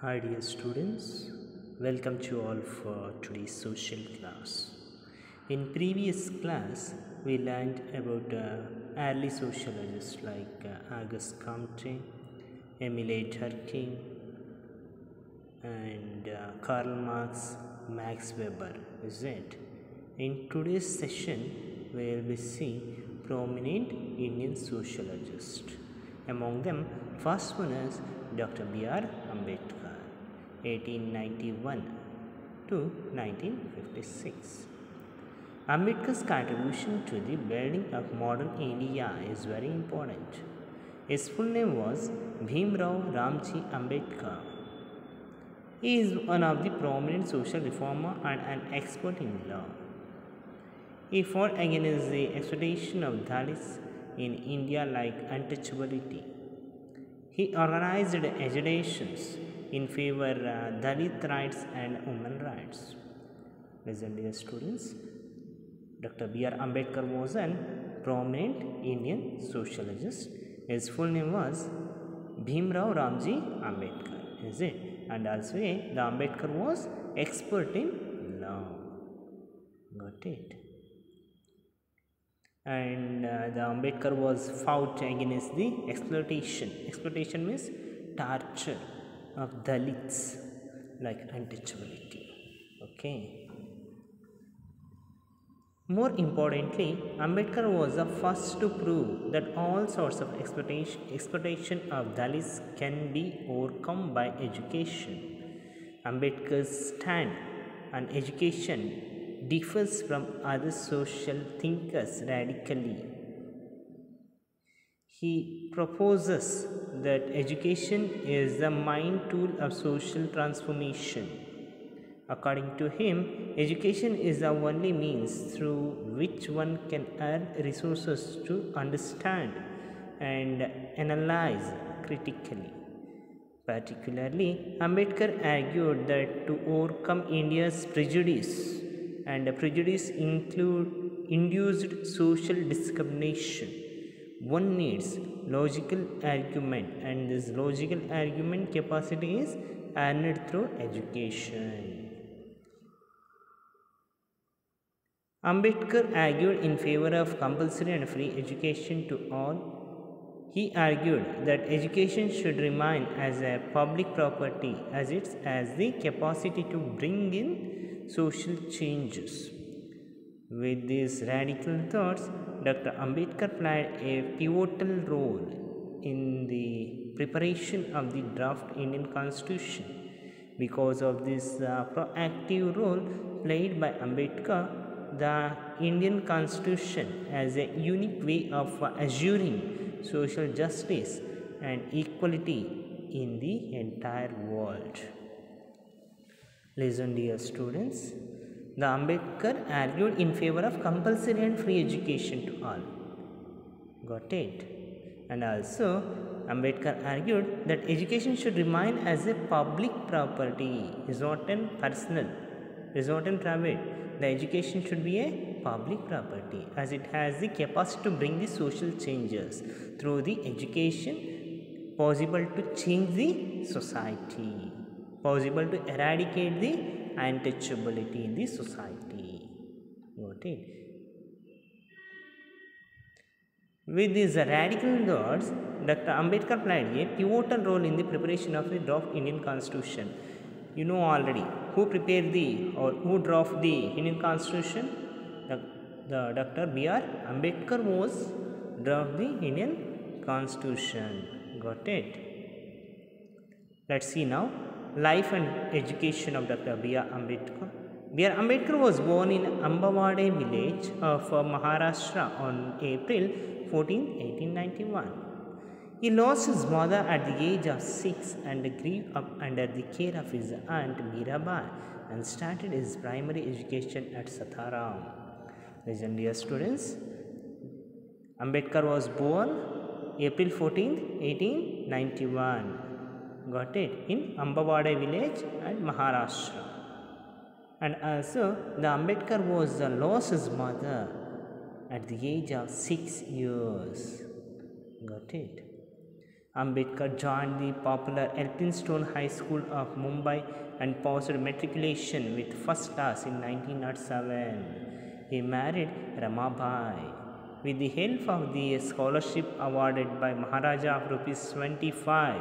Hi dear students, welcome to all for today's social class. In previous class, we learned about early sociologists like Auguste Comte, Emile Durkheim, and Karl Marx, Max Weber, is it? In today's session, we will be seeing prominent Indian sociologists. Among them, first one is Dr. B.R. Ambedkar, 1891 to 1956. Ambedkar's contribution to the building of modern India is very important. His full name was Bhimrao Ramji Ambedkar. He is one of the prominent social reformer and an expert in law. He fought against the exploitation of Dalits in India like untouchability. He organized agitations in favor of Dalit rights and women rights. Listen, dear students, Dr. B.R. Ambedkar was a prominent Indian sociologist. His full name was Bhimrao Ramji Ambedkar, is it? And also the Ambedkar was expert in law. Got it? And the Ambedkar was fought against the exploitation. Exploitation means torture of Dalits like untouchability. Okay. More importantly, Ambedkar was the first to prove that all sorts of exploitation of Dalits can be overcome by education. Ambedkar's stand on education differs from other social thinkers radically. He proposes that education is the main tool of social transformation. According to him, education is the only means through which one can earn resources to understand and analyze critically. Particularly, Ambedkar argued that to overcome India's prejudice, and prejudice induced social discrimination, one needs logical argument, and this logical argument capacity is earned through education. Ambedkar argued in favor of compulsory and free education to all. He argued that education should remain as a public property as it has the capacity to bring in social changes. With these radical thoughts, Dr. Ambedkar played a pivotal role in the preparation of the draft Indian Constitution. Because of this proactive role played by Ambedkar, the Indian Constitution has a unique way of assuring social justice and equality in the entire world. Listen, dear students. The Ambedkar argued in favor of compulsory and free education to all. Got it? And also, Ambedkar argued that education should remain as a public property, is not in personal, is not in private. The education should be a public property as it has the capacity to bring the social changes through the education possible to change the society, possible to eradicate the untouchability in the society. Got it? With these radical thoughts, Dr. Ambedkar played a pivotal role in the preparation of the draft Indian Constitution. You know already who prepared who drafted the Indian Constitution? The Dr. B.R. Ambedkar was drafted the Indian Constitution. Got it? Let's see now life and education of Dr. B.R. Ambedkar. B.R. Ambedkar was born in Ambawade village of Maharashtra on April 14, 1891. He lost his mother at the age of 6 and grew up under the care of his aunt Mirabai and started his primary education at Sataram. Listen, dear students, Ambedkar was born April 14, 1891. Got it? In Ambawade village at Maharashtra. And also, the Ambedkar was lost his mother at the age of 6 years. Got it? Ambedkar joined the popular Elphinstone High School of Mumbai and passed matriculation with first class in 1907. He married Ramabai. With the help of the scholarship awarded by Maharaja of Rs 25,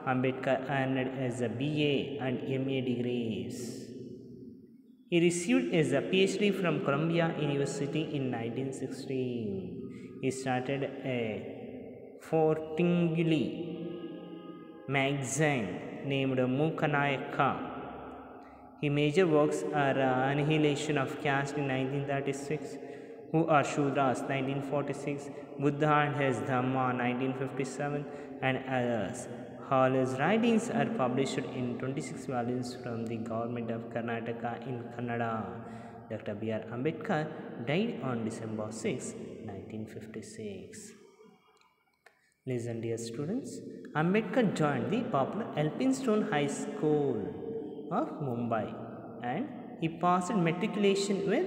Ambedkar earned as a BA and MA degrees. He received as a PhD from Columbia University in 1916. He started a fortnightly magazine named Mookanayaka. His major works are Annihilation of Caste in 1936, Who Are Shudras 1946, Buddha and His Dhamma 1957, and others. All his writings are published in 26 volumes from the government of Karnataka in Kannada. Dr. B.R. Ambedkar died on December 6, 1956. Listen, dear students. Ambedkar joined the popular Elphinstone High School of Mumbai and he passed matriculation with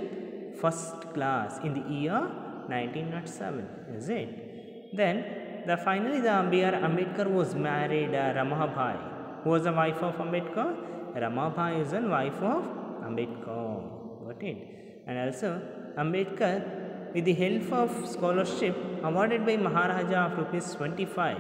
first class in the year 1907. Is it? Then finally the B.R. Ambedkar was married Ramabai. Who was the wife of Ambedkar? Ramabai is the wife of Ambedkar. Got it? And also Ambedkar, with the help of scholarship awarded by Maharaja of Rs 25,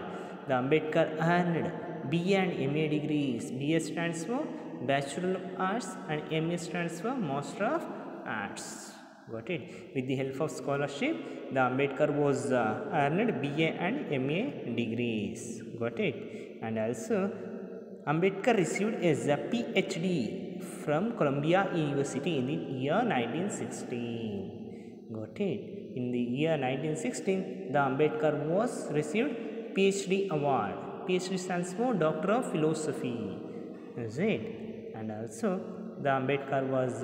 the Ambedkar earned BA and MA degrees. BA stands for Bachelor of Arts and MA stands for Master of Arts. Got it? With the help of scholarship, the Ambedkar was earned BA and MA degrees. Got it? And also Ambedkar received as a PhD from Columbia University in the year 1916. Got it? In the year 1916, the Ambedkar was received PhD award. PhD stands for Doctor of Philosophy. Is it? And also the Ambedkar was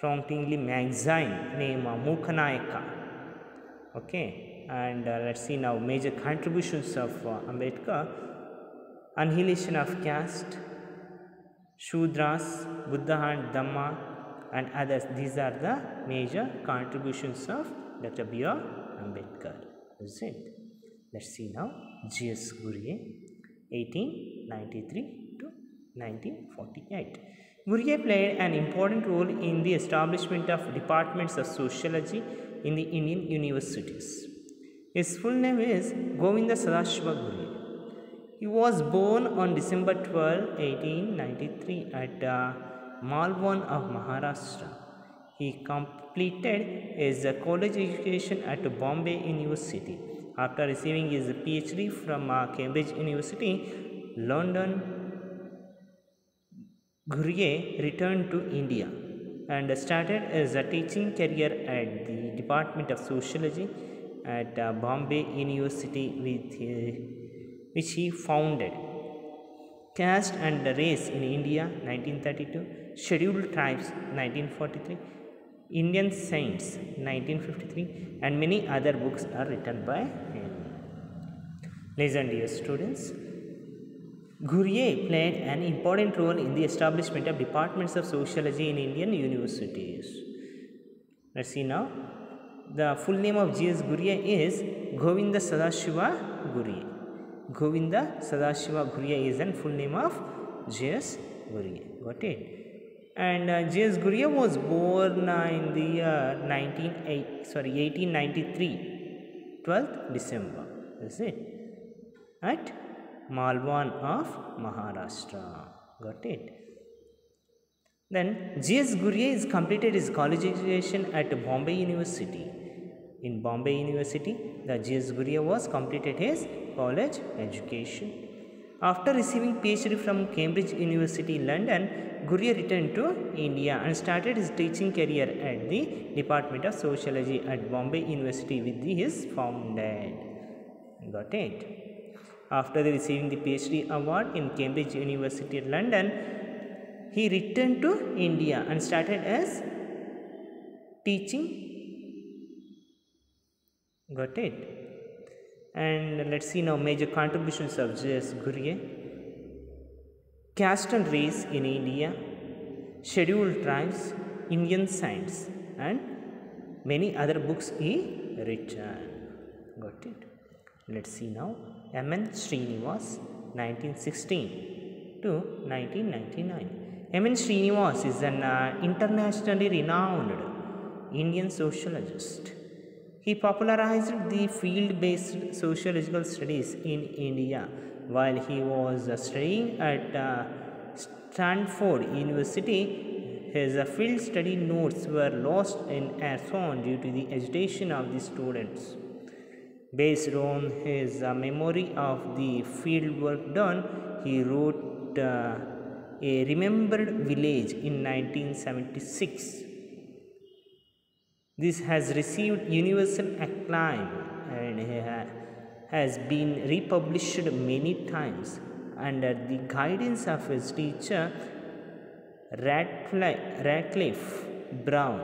frontingly magazine named Mookanayaka. Okay, and let's see now major contributions of Ambedkar. Annihilation of Caste, Shudras, Buddha and Dhamma and others. These are the major contributions of Dr. B.R. Ambedkar. Is it? Let's see now G.S. Ghurye, 1893 to 1948. Ghurye played an important role in the establishment of departments of sociology in the Indian universities. His full name is Govinda Sadashiva Ghurye. He was born on December 12, 1893 at Malvan of Maharashtra. He completed his college education at Bombay University. After receiving his PhD from Cambridge University, London, Ghurye returned to India and started his teaching career at the Department of Sociology at Bombay University, which he founded. Caste and Race in India 1932, Scheduled Tribes 1943, Indian Saints 1953, and many other books are written by him. Listen, dear students. Ghurye played an important role in the establishment of departments of sociology in Indian universities. Let's see now. The full name of G.S. Ghurye is Govinda Sadashiva Ghurye. Govinda Sadashiva Ghurye is the full name of G.S. Ghurye. Got it? And G.S. Ghurye was born in the year 1893, 12th December. Is it? At Malvan of Maharashtra. Got it? Then G.S. Ghurye has completed his college education at Bombay University. In Bombay University, the G.S. Ghurye was completed his college education. After receiving PhD from Cambridge University, London, Ghurye returned to India and started his teaching career at the Department of Sociology at Bombay University with his founded. Got it? After receiving the PhD award in Cambridge University, London, he returned to India and started as teaching. Got it? And let's see now major contributions of G.S. Ghurye. Caste and Race in India, Scheduled Tribes, Indian Saints, and many other books he written. Got it? Let's see now M.N. Srinivas, 1916 to 1999. M.N. Srinivas is an internationally renowned Indian sociologist. He popularized the field-based sociological studies in India while he was studying at Stanford University. His field study notes were lost in Assam due to the agitation of the students. Based on his memory of the field work done, he wrote A Remembered Village in 1976. This has received universal acclaim and has been republished many times. Under the guidance of his teacher Radcliffe Brown,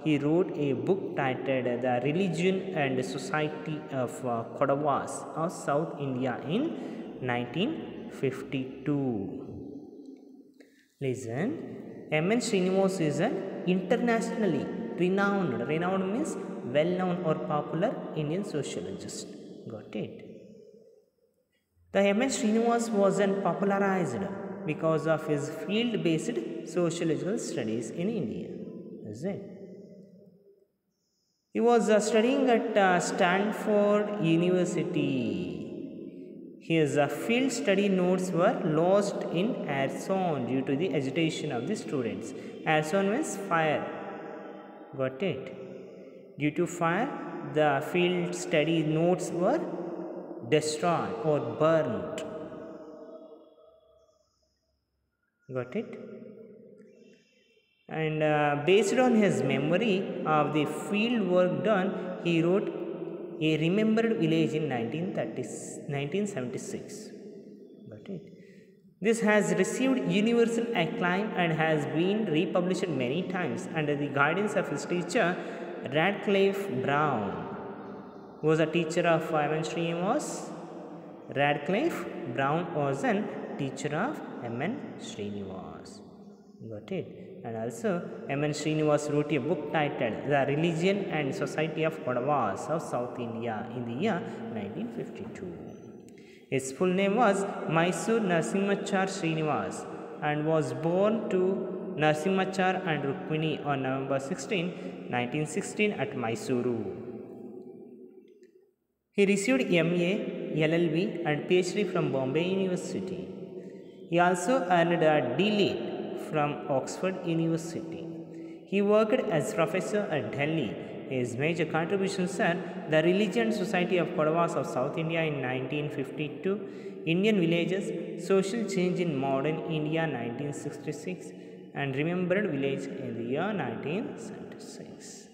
he wrote a book titled The Religion and Society of Kodavas of South India in 1952. Listen, M.N. Srinivas is an internationally renowned means well-known or popular Indian sociologist. Got it? The M.N. Srinivas was popularized because of his field-based sociological studies in India. Is it? He was studying at Stanford University. His field study notes were lost in Assam due to the agitation of the students. Assam means fire. Got it? Due to fire, the field study notes were destroyed or burnt. Got it? And based on his memory of the field work done, he wrote A Remembered Village in 1976. Got it? This has received universal acclaim and has been republished many times under the guidance of his teacher Radcliffe Brown. Who was a teacher of M.N. Srinivas? Radcliffe Brown was a teacher of M.N. Srinivas. Got it? And also M.N. Srinivas wrote a book titled The Religion and Society of Kodavas of South India in the year 1952. His full name was Mysore Narasimhachar Srinivas and was born to Narasimhachar and Rukmini on November 16, 1916 at Mysuru. He received MA, LLB and PhD from Bombay University. He also earned a D.Litt from Oxford University. He worked as professor at Delhi. His major contributions are The Religion and Society of Kodavas of South India in 1952, Indian Villages, Social Change in Modern India 1966, and Remembered Village in the year 1976.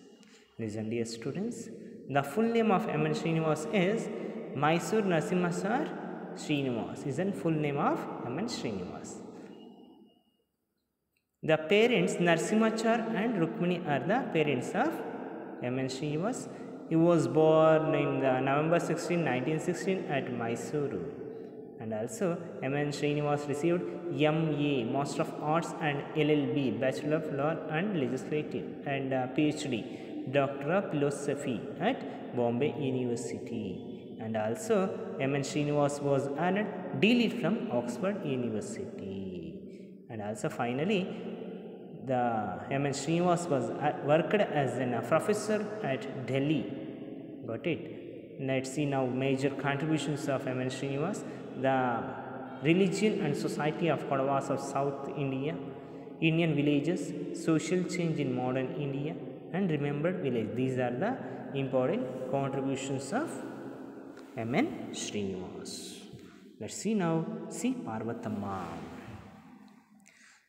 Listen, dear students, the full name of M.N. Srinivas is Mysore Narasimhachar Srinivas. Is the full name of M.N. Srinivas. The parents Narasimhachar and Rukmini are the parents of M.N. Srinivas. He was born in November 16, 1916 at Mysuru. And also M.N. Srinivas received M.A. Master of Arts and LLB Bachelor of Law and Legislative and PhD Doctor of Philosophy at Bombay University. And also M.N. Srinivas was earned D.Litt from Oxford University. And also finally the M.N. Srinivas was worked as a professor at Delhi. Got it? Let's see now major contributions of M.N. Srinivas. The Religion and Society of Kodavas of South India, Indian Villages, Social Change in Modern India and Remembered Village. These are the important contributions of M.N. Srinivas. Let's see now C. Parvathamma.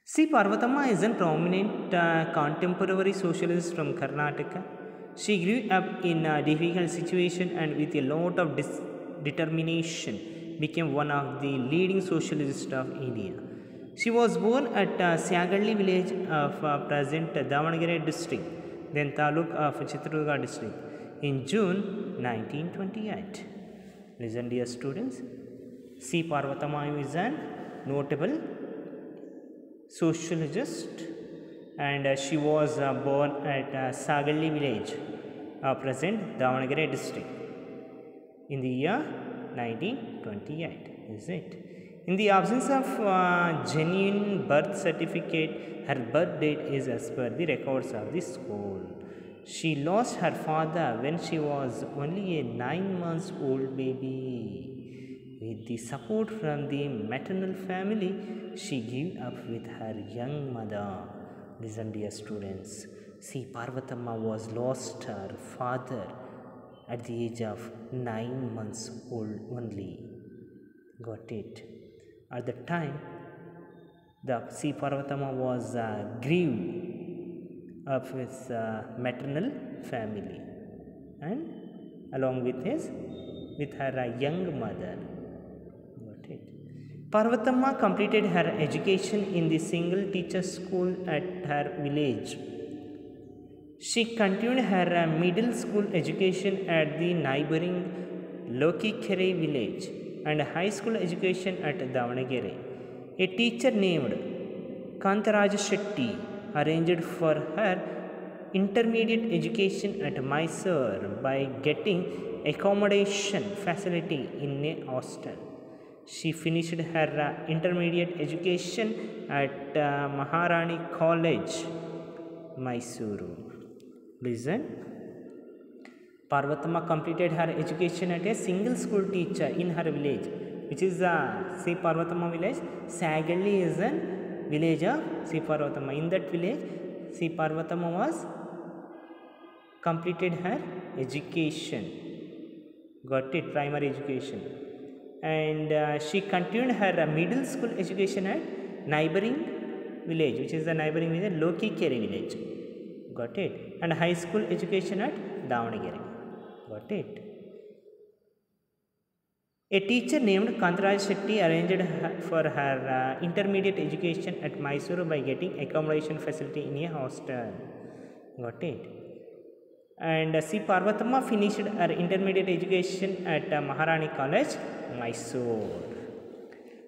C. Parvathamma is a prominent contemporary socialist from Karnataka. She grew up in a difficult situation and with a lot of determination became one of the leading socialists of India. She was born at Syagalli village of present Davanagere district, then Taluk of Chitraduga district in June 1928. Listen, dear students, C. Parvathamma is a notable sociologist and she was born at Sagalli village, present Davanagere district in the year 1928, is it? In the absence of genuine birth certificate, her birth date is as per the records of the school. She lost her father when she was only a 9 months old baby. With the support from the maternal family, she gave up with her young mother. Listen, dear students. See, Parvatama was lost her father at the age of 9 months old only. Got it? At the time, the C. Parvatama was grieved up with maternal family and along with her young mother. Got it? Parvatama completed her education in the single teacher school at her village. She continued her middle school education at the neighboring Lokikere village and high school education at Davanagere. A teacher named Kantaraj Shetty arranged for her intermediate education at Mysore by getting accommodation facility in a hostel. She finished her intermediate education at Maharani College, Mysuru. Listen. Parvatama completed her education at a single school teacher in her village, which is C. Parvatama village. Sagalli is a village of C. Parvatama. In that village, C. Parvatama was completed her education. Got it? Primary education. And she continued her middle school education at neighboring village, which is the neighboring village, Lokikere village. Got it? And high school education at Davanagere. Got it? A teacher named Kantaraj Shetty arranged for her intermediate education at Mysuru by getting accommodation facility in a hostel. Got it? And C. Parvatama finished her intermediate education at Maharani College, Mysore.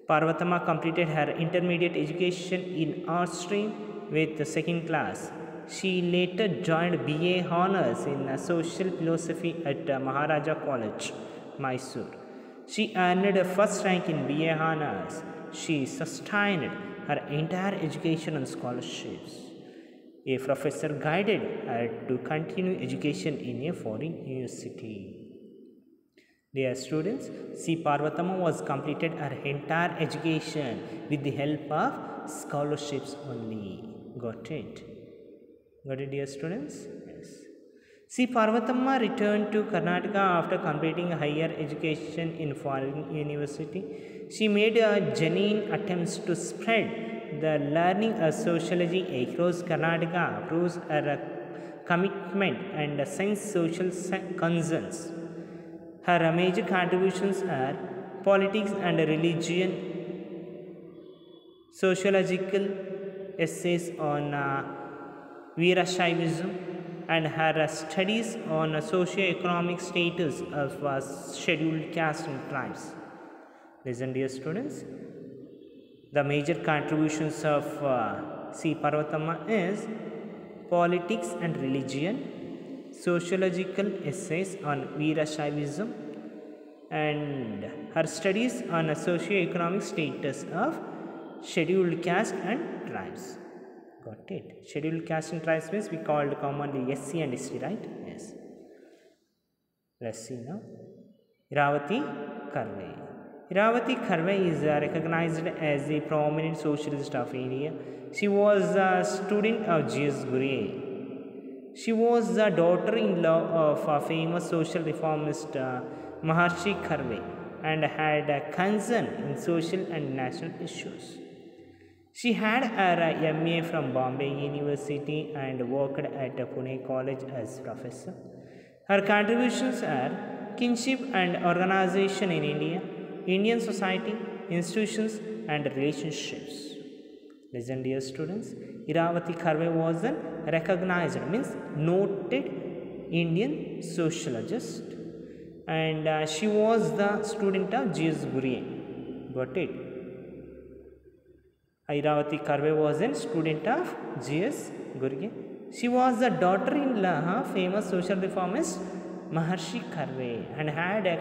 Parvatama completed her intermediate education in art stream with the second class. She later joined BA Honours in Social Philosophy at Maharaja College, Mysore. She earned a first rank in BA Honours. She sustained her entire education on scholarships. A professor guided her to continue education in a foreign university. Dear students, C. Parvatama was completed her entire education with the help of scholarships only. Got it? Got it, dear students? Yes. C. Parvatama returned to Karnataka after completing higher education in foreign university. She made genuine attempts to spread the learning of sociology across Karnataka, proves her commitment and sense social concerns. Her major contributions are politics and religion, sociological essays on Veerashaivism, and her studies on socio-economic status of scheduled caste and tribes. Listen, dear students, the major contributions of C. Parvatama is politics and religion, sociological essays on Veerashaivism, and her studies on socio-economic status of scheduled caste and tribes. Got it? Scheduled caste and tribes means we called commonly SC and ST, right? Yes. Let's see now. Iravati Karve. Iravati Karve is recognized as a prominent socialist of India. She was a student of G.S. Ghurye. She was the daughter-in-law of a famous social reformist Maharshi Karve and had a concern in social and national issues. She had her MA from Bombay University and worked at Pune College as professor. Her contributions are kinship and organization in India, Indian society, institutions and relationships. Listen, dear students, Iravati Karve was a recognized, means noted Indian sociologist, and she was the student of G.S. Ghurye. Got it? Iravati Karve was a student of G.S. Ghurye. She was the daughter-in-law of famous social reformist Maharshi Karve and had a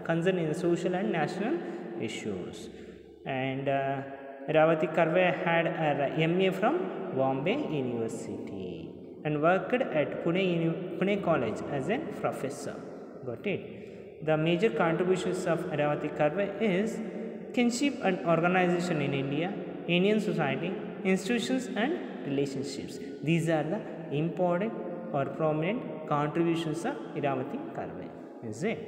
concern in social and national issues. And Revati Karve had a MA from Bombay University and worked at Pune College as a professor. Got it? The major contributions of Revati Karve is kinship and organization in India, Indian society, institutions and relationships. These are the important or prominent contributions of Iravati Karve. Is it?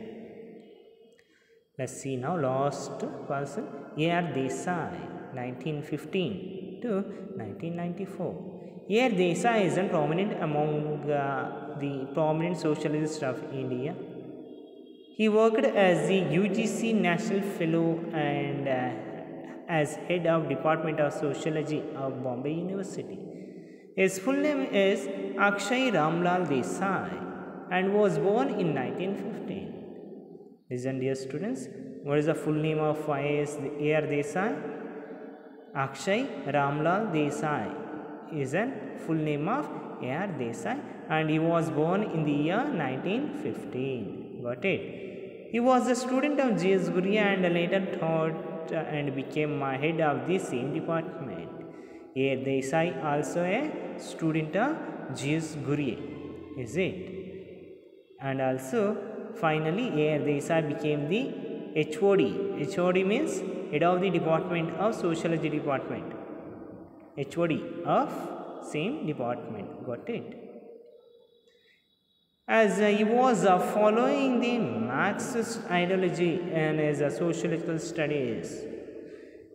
Let's see now last person, A.R. Desai, 1915 to 1994. A.R. Desai is prominent among the prominent socialists of India. He worked as the UGC National Fellow and as head of Department of Sociology of Bombay University. His full name is Akshay Ramlal Desai and was born in 1915. Listen, dear students, what is the full name of A.R. Desai? Akshay Ramlal Desai is a full name of A.R. Desai and he was born in the year 1915. Got it? He was a student of G.S. Ghurye and later taught and became head of the same department. A.R. Desai also a student of G.S. Ghurye. Is it? And also finally A.R. Desai became the HOD. HOD means head of the department of sociology department. HOD of same department. Got it? As he was following the Marxist ideology and his sociological studies,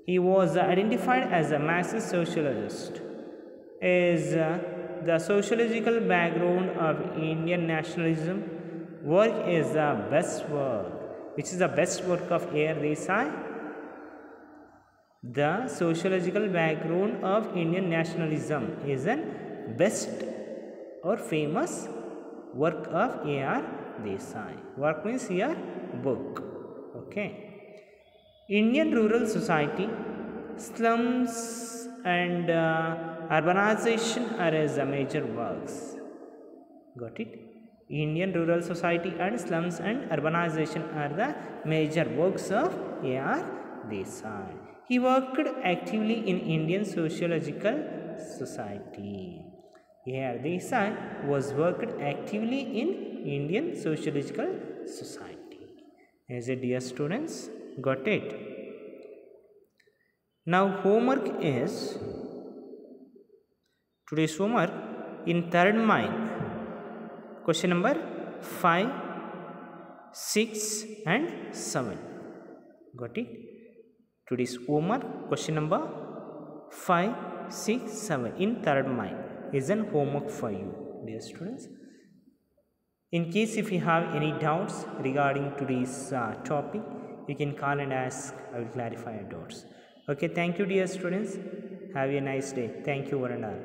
he was identified as a Marxist sociologist. Is the sociological background of Indian nationalism work is the best work. Which is the best work of A.R. Desai? The sociological background of Indian nationalism is a best or famous work of A.R. Desai. Work means here book. Okay. Indian rural society, slums and urbanization are as the major works. Got it? Indian rural society and slums and urbanization are the major works of A.R. Desai. He worked actively in Indian sociological society. A.R. Desai was worked actively in Indian sociological society. Is it, dear students? Got it? Now homework is, today's homework in third mind, question number 5, 6 and 7. Got it? Today's homework question number 5, 6, 7 in third mind is an homework for you, dear students. In case if you have any doubts regarding today's topic, you can call and ask. I will clarify your doubts. Okay, thank you, dear students. Have a nice day. Thank you, one and all.